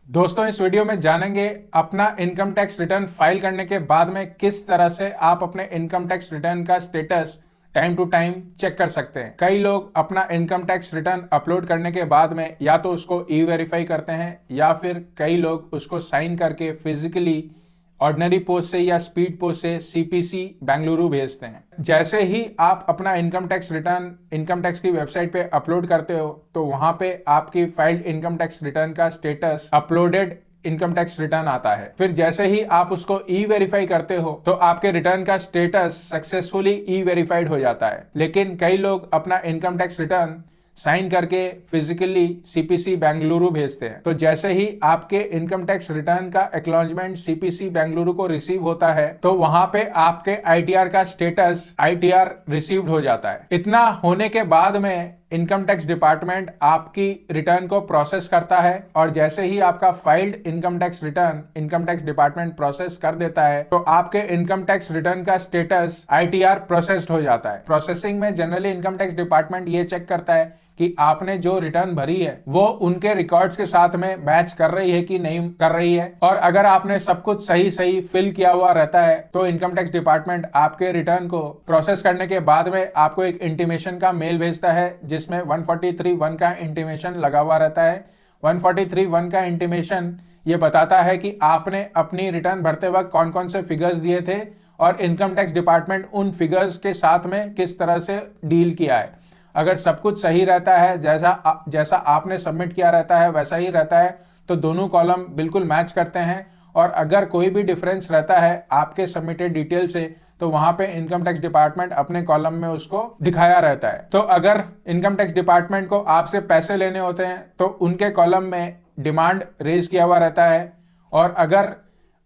दोस्तों इस वीडियो में जानेंगे अपना इनकम टैक्स रिटर्न फाइल करने के बाद में किस तरह से आप अपने इनकम टैक्स रिटर्न का status time to time check कर सकते हैं। कई लोग अपना इनकम टैक्स रिटर्न अपलोड करने के बाद में या तो उसको ई वेरीफाई करते हैं या फिर कई लोग उसको साइन करके फिजिकली ऑर्डिनरी पोस्ट से या स्पीड पोस्ट से सीपीसी बेंगलुरु भेजते हैं। जैसे ही आप अपना income tax return income tax की वेबसाइट पे अपलोड करते हो तो वहां पे आपकी फाइल्ड इनकम टैक्स रिटर्न का status uploaded income tax return आता है। फिर जैसे ही आप उसको ई वेरीफाई करते हो तो आपके रिटर्न का स्टेटस सक्सेसफुली ई वेरीफाइड हो जाता है। लेकिन कई लोग अपना इनकम टैक्स रिटर्न साइन करके फिजिकली सीपीसी बेंगलुरु भेजते हैं। तो जैसे ही आपके इनकम टैक्स रिटर्न का एक्नॉलेजमेंट सीपीसी बेंगलुरु को रिसीव होता है तो वहां पे आपके आईटीआर का स्टेटस आईटीआर रिसीव्ड हो जाता है। इतना होने के बाद में इनकम टैक्स डिपार्टमेंट आपकी रिटर्न को प्रोसेस करता है और जैसे ही आपका filed income tax return income tax department process कर देता है तो आपके इनकम टैक्स रिटर्न का स्टेटस आईटीआर प्रोसेस्ड हो जाता है। प्रोसेसिंग में जनरली इनकम टैक्स डिपार्टमेंट ये चेक करता है कि आपने जो रिटर्न भरी है वो उनके रिकॉर्ड्स के साथ में मैच कर रही है कि नहीं कर रही है, और अगर आपने सब कुछ सही सही फिल किया हुआ रहता है तो इनकम टैक्स डिपार्टमेंट आपके रिटर्न को प्रोसेस करने के बाद में आपको एक इंटीमेशन का मेल भेजता है जिसमें 143(1) का इंटीमेशन लगा हुआ रहता है। 143(1) का इंटीमेशन ये बताता है कि आपने अपनी रिटर्न भरते वक्त कौन कौन से फिगर्स दिए थे और इनकम टैक्स डिपार्टमेंट उन फिगर्स के साथ में किस तरह से डील किया है। अगर सब कुछ सही रहता है, जैसा आपने सबमिट किया रहता है वैसा ही रहता है तो दोनों कॉलम बिल्कुल मैच करते हैं, और अगर कोई भी डिफरेंस रहता है आपके सबमिटेड डिटेल से तो वहां पे इनकम टैक्स डिपार्टमेंट अपने कॉलम में उसको दिखाया रहता है। तो अगर इनकम टैक्स डिपार्टमेंट को आपसे पैसे लेने होते हैं तो उनके कॉलम में डिमांड रेज किया हुआ रहता है, और अगर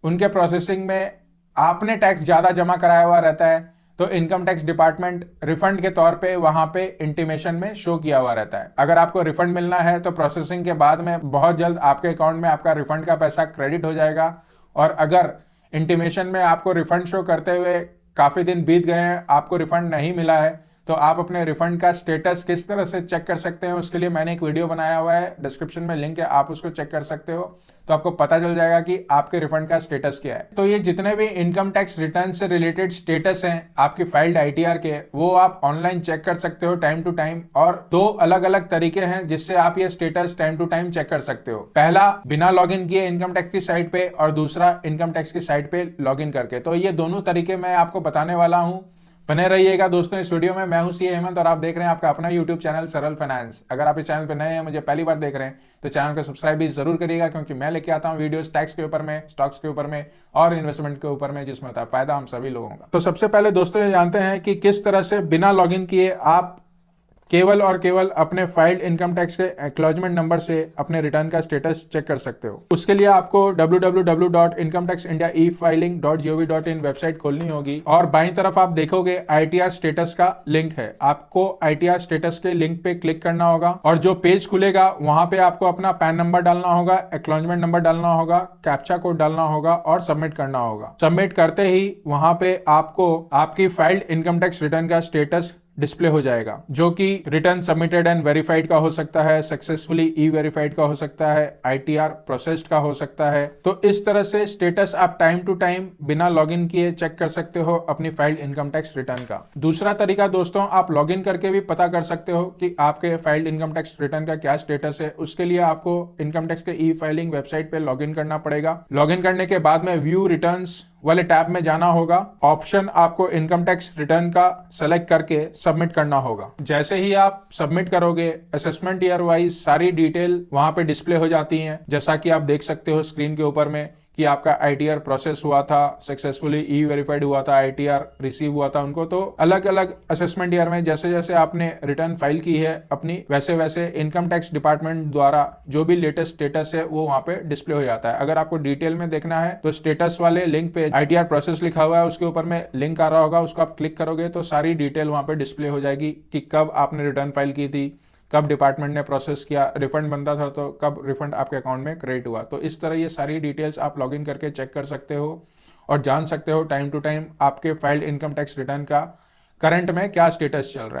उनके प्रोसेसिंग में आपने टैक्स ज्यादा जमा कराया हुआ रहता है तो इनकम टैक्स डिपार्टमेंट रिफंड के तौर पे वहां पे इंटीमेशन में शो किया हुआ रहता है। अगर आपको रिफंड मिलना है तो प्रोसेसिंग के बाद में बहुत जल्द आपके अकाउंट में आपका रिफंड का पैसा क्रेडिट हो जाएगा, और अगर इंटीमेशन में आपको रिफंड शो करते हुए काफी दिन बीत गए हैं, आपको रिफंड नहीं मिला है, तो आप अपने रिफंड का स्टेटस किस तरह से चेक कर सकते हैं उसके लिए मैंने एक वीडियो बनाया हुआ है, डिस्क्रिप्शन में लिंक है, आप उसको चेक कर सकते हो तो आपको पता चल जाएगा कि आपके रिफंड का स्टेटस क्या है। तो ये जितने भी इनकम टैक्स रिटर्न से रिलेटेड स्टेटस हैं आपकी फाइल्ड आईटीआर के, वो आप ऑनलाइन चेक कर सकते हो टाइम टू टाइम। और दो अलग अलग तरीके हैं जिससे आप ये status time to time check कर सकते हो। पहला बिना लॉगिन किए इनकम टैक्स की साइट पे, और दूसरा इनकम टैक्स की साइट पे लॉगिन करके। तो ये दोनों तरीके मैं आपको बताने वाला हूँ। बने रहिएगा दोस्तों इस वीडियो में। मैं हूं सीए हेमंत और आप देख रहे हैं आपका अपना यूट्यूब चैनल सरल फाइनेंस। अगर आप इस चैनल पर नए हैं, मुझे पहली बार देख रहे हैं, तो चैनल को सब्सक्राइब भी जरूर करिएगा क्योंकि मैं लेके आता हूं वीडियोस टैक्स के ऊपर में, स्टॉक्स के ऊपर में और इन्वेस्टमेंट के ऊपर में, जिसमें होता है फायदा हम सभी लोगों का। तो सबसे पहले दोस्तों ये जानते हैं कि किस तरह से बिना लॉगिन किए आप केवल और केवल अपने फाइल्ड इनकम टैक्स के एक्नॉलेजमेंट नंबर से अपने रिटर्न का स्टेटस चेक कर सकते हो। उसके लिए आपको www.incometaxindiaefiling.gov.in वेबसाइट खोलनी होगी और बाईं तरफ आप देखोगे आईटीआर स्टेटस का लिंक है। आपको आईटीआर स्टेटस के लिंक पे क्लिक करना होगा और जो पेज खुलेगा वहां पे आपको अपना पैन नंबर डालना होगा, एक्नॉलेजमेंट नंबर डालना होगा, कैप्चा कोड डालना होगा और सबमिट करना होगा। सबमिट करते ही वहां पे आपको आपकी फाइल्ड इनकम टैक्स रिटर्न का स्टेटस डिस्प्ले हो जाएगा, जो कि रिटर्न सबमिटेड एंड वेरीफाइड का हो सकता है, सक्सेसफुली ई वेरीफाइड का हो सकता है, आईटीआर प्रोसेस्ड का हो सकता है। तो इस तरह से स्टेटस आप टाइम टू टाइम बिना लॉगिन किए चेक कर सकते हो अपनी फाइल्ड इनकम टैक्स रिटर्न का। दूसरा तरीका दोस्तों, आप लॉगिन करके भी पता कर सकते हो कि आपके फाइल्ड इनकम टैक्स रिटर्न का क्या स्टेटस है। उसके लिए आपको इनकम टैक्स के ई फाइलिंग वेबसाइट पे लॉगिन करना पड़ेगा। लॉगिन करने के बाद में व्यू रिटर्न्स वाले टैब में जाना होगा। ऑप्शन आपको इनकम टैक्स रिटर्न का सेलेक्ट करके सबमिट करना होगा। जैसे ही आप सबमिट करोगे असेसमेंट ईयर वाइज सारी डिटेल वहां पे डिस्प्ले हो जाती हैं, जैसा कि आप देख सकते हो स्क्रीन के ऊपर में कि आपका आईटीआर प्रोसेस हुआ था, सक्सेसफुली ई वेरीफाइड हुआ था, आईटीआर रिसीव हुआ था उनको। तो अलग अलग असेसमेंट ईयर में जैसे जैसे आपने रिटर्न फाइल की है अपनी, वैसे वैसे इनकम टैक्स डिपार्टमेंट द्वारा जो भी लेटेस्ट स्टेटस है वो वहां पे डिस्प्ले हो जाता है। अगर आपको डिटेल में देखना है तो स्टेटस वाले लिंक पे आईटीआर प्रोसेस लिखा हुआ है, उसके ऊपर में लिंक आ रहा होगा, उसको आप क्लिक करोगे तो सारी डिटेल वहां पे डिस्प्ले हो जाएगी कि कब आपने रिटर्न फाइल की थी, कब डिपार्टमेंट ने प्रोसेस किया, रिफंड बनता था तो कब रिफंड आपके अकाउंट में क्रेडिट हुआ। तो इस तरह ये सारी डिटेल्स आप लॉगिन करके चेक कर सकते हो और जान सकते हो टाइम टू टाइम आपके फाइल्ड इनकम टैक्स रिटर्न का करंट में क्या स्टेटस चल रहा है।